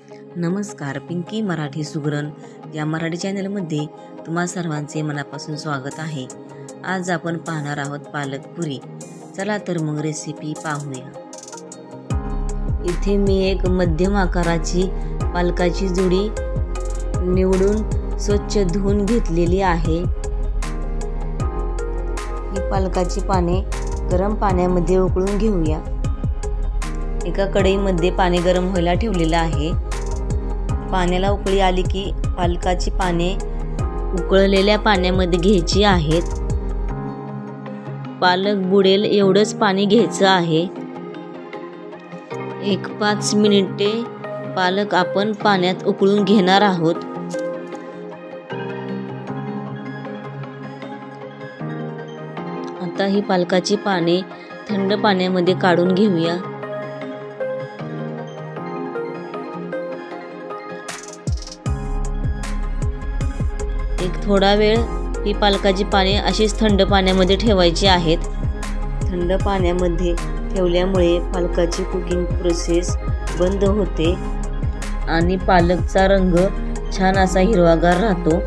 नमस्कार, पिंकी मराठी सुगरण या मराठी चॅनलमध्ये तुम्हा सर्वांचे मनापासून स्वागत आहे। आज आपण पाहणार आहोत पालक पुरी। चला तर मग रेसिपी पाहूया। इथे मी एक मध्यम आकाराची पालकाची जुडी निवडून स्वच्छ धुवून घेतलेली आहे। ही पालकाची पाने गरम पाण्यामध्ये उकळून घेऊया। एका कढईमध्ये पाणी गरम व्हायला ठेवलेलं आहे। पाण्याला उकळी आली की पालकाची पाने उकळलेल्या पाण्यामध्ये घ्यायची आहेत। पालक बुडेल एवढंच पाणी घ्यायचं आहे। 1-5 मिनिटे पालक आपण पाण्यात उकळून घेणार आहोत। आता ही पालकाची पाने थंड पाण्यामध्ये काढून घेऊया। एक थोडा वेळ ही पालकाची पाने अशीच थंड पाण्यामध्ये ठेवायची आहेत। थंड पाण्यामध्ये ठेवल्यामुळे पालकाची कुकिंग प्रोसेस बंद होते आणि पालकचा रंग छान असा हिरवागार राहतो।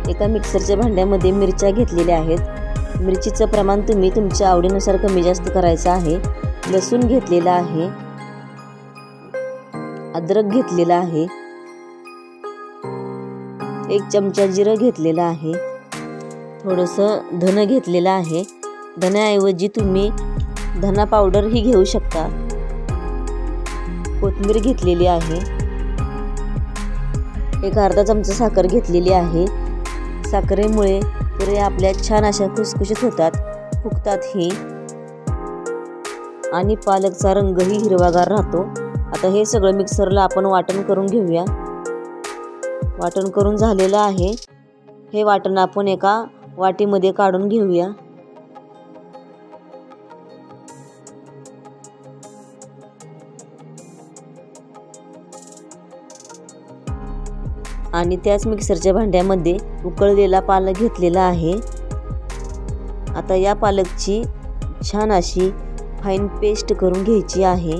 एका मिक्सरच्या भांड्यामध्ये मिरच्या घेतलेल्या आहेत। मिरचीचं प्रमाण तुम्ही तुमच्या आवडीनुसार कमी जास्त करायचं आहे। लसूण घेतलेला आहे, अद्रक घेतलेला आहे, 1 चमचा जिरं घेतलेलं आहे, थोडंसं धन घेतलेलं आहे। धन्याऐवजी तुम्ही धना पावडर ही घेऊ शकता। कोथिंबीर घेतलेली आहे, एक अर्धा चमचा साखर घेतलेली आहे। साखरेमुळे पुरे आपल्या छान अशा खुसखुशीत होतात, फुगतात ही आणि पालकचा रंगही हिरवागार राहतो। आता हे सगळं मिक्सरला आपण वाटण करून घेऊया। वाटण करून झालेलं आहे। हे वाटण आपण एका वाटीमध्ये काढून घेऊया। आणि त्याच मिक्सरच्या भांड्यामध्ये उकळलेला पालक घेतलेला आहे। आता या पालकची छान अशी फाईन पेस्ट करून घ्यायची आहे।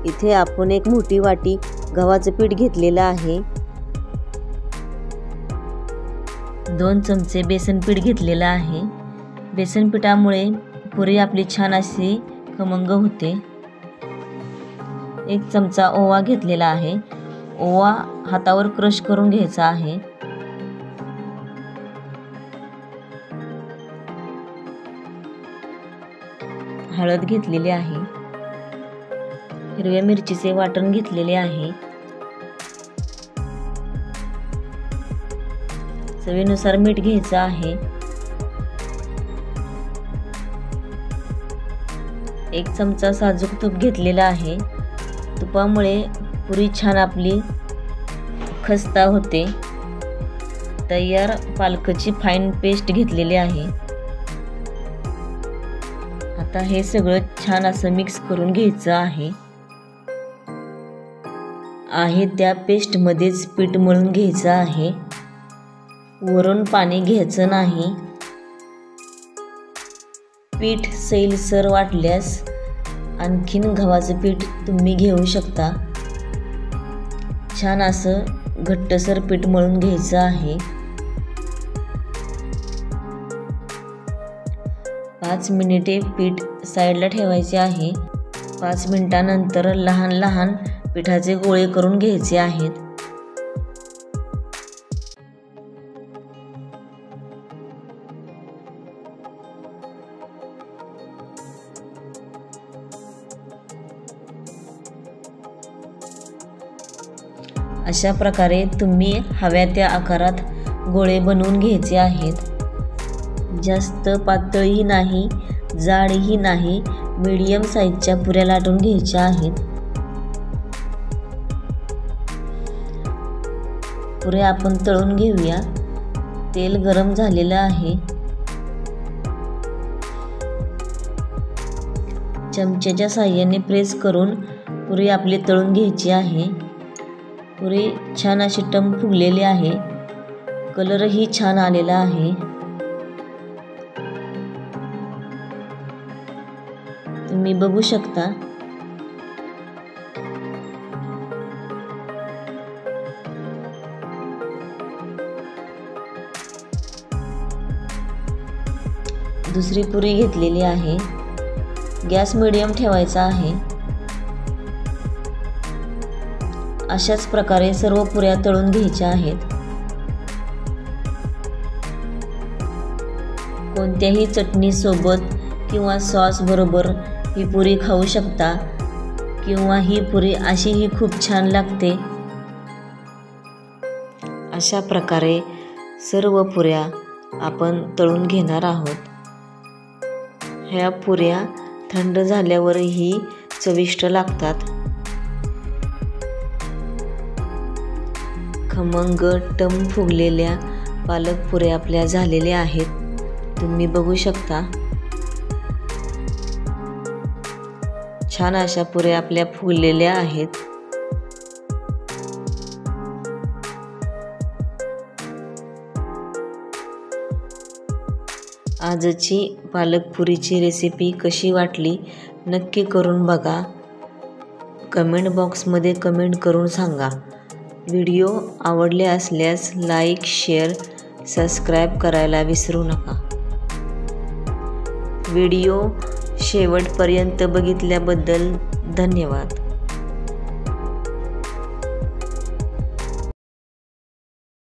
इथे आपण एक मोठी वाटी गव्हाचं पीठ घेतलेलं आहे। 2 चमचे बेसन पीठ घेतलेलं आहे। बेसन पिठामुळे पुरी आपली छान अशी खमंग होते। 1 चमचा ओवा घेतलेला आहे। ओवा हातावर क्रश करून घ्यायचा आहे। हळद घेतलेली आहे। हिरव्या मिरचीचे वाटण घेतलेले आहे। चवीनुसार मीठ घ्यायचं आहे। 1 चमचा साजूक तूप घेतलेला आहे। तुपामुळे पुरी छान आपली खस्ता होते। तयार पालकाची फाईन पेस्ट घेतलेली आहे। आता हे सगळं छान असं मिक्स करून घ्यायचं आहे। त्या पेस्ट मध्येच पीठ मळून घ्यायचं आहे। वरून पाणी घ्यायचं नाही। पीठ सैलसर वाटल्यास आणखीन गव्हाचं पीठ तुम्ही घेऊ शकता। छान असं घट्टसर पीठ मळून घ्यायचं आहे। 5 मिनिटे पीठ साईडला ठेवायचे आहे। 5 मिनिटानंतर लहान लहान पिठाचे गोळे करून घ्यायचे आहेत। अशा प्रकारे तुम्ही हव्या त्या आकारात गोळे बनवून घ्यायचे आहेत। जास्त पातळही नाही, जाडही नाही, मीडियम साईजच्या पुऱ्या लाटून घ्यायच्या आहेत। पुऱ्या आपण तळून घेऊया। तेल गरम झालेलं आहे। चमच्याच्या साहाय्याने प्रेस करून पुरी आपली तळून घ्यायची आहे। पुरी छान अशी टम फुगलेली आहे। कलरही छान आलेला आहे। तुम्ही बघू शकता दुसरी पुरी घेतलेली आहे. गॅस मीडियम ठेवायचा आहे. अशाच प्रकारे सर्व पुऱ्या तळून घ्यायच्या आहेत. कोणत्याही चटणी सोबत किंवा सॉस बरोबर ही पुरी खाऊ शकता किंवा ही पुरी अशीही खूप छान लागते. अशा प्रकारे सर्व पुऱ्या आपण तळून घेणार आहोत. ह्या पुऱ्या थंड झाल्यावरही चविष्ट लागतात. खमंग टम फुगलेल्या पालक पुऱ्या आपल्या झालेल्या आहेत. तुम्ही बघू शकता छान अशा पुऱ्या आपल्या फुगलेल्या आहेत. आजची पालक पुरीची रेसिपी कशी वाटली नक्की करून बघा. कमेंट बॉक्समध्ये कमेंट करून सांगा. व्हिडिओ आवडले असल्यास लाईक, शेअर, सबस्क्राईब करायला विसरू नका. व्हिडिओ शेवटपर्यंत बघितल्याबद्दल धन्यवाद.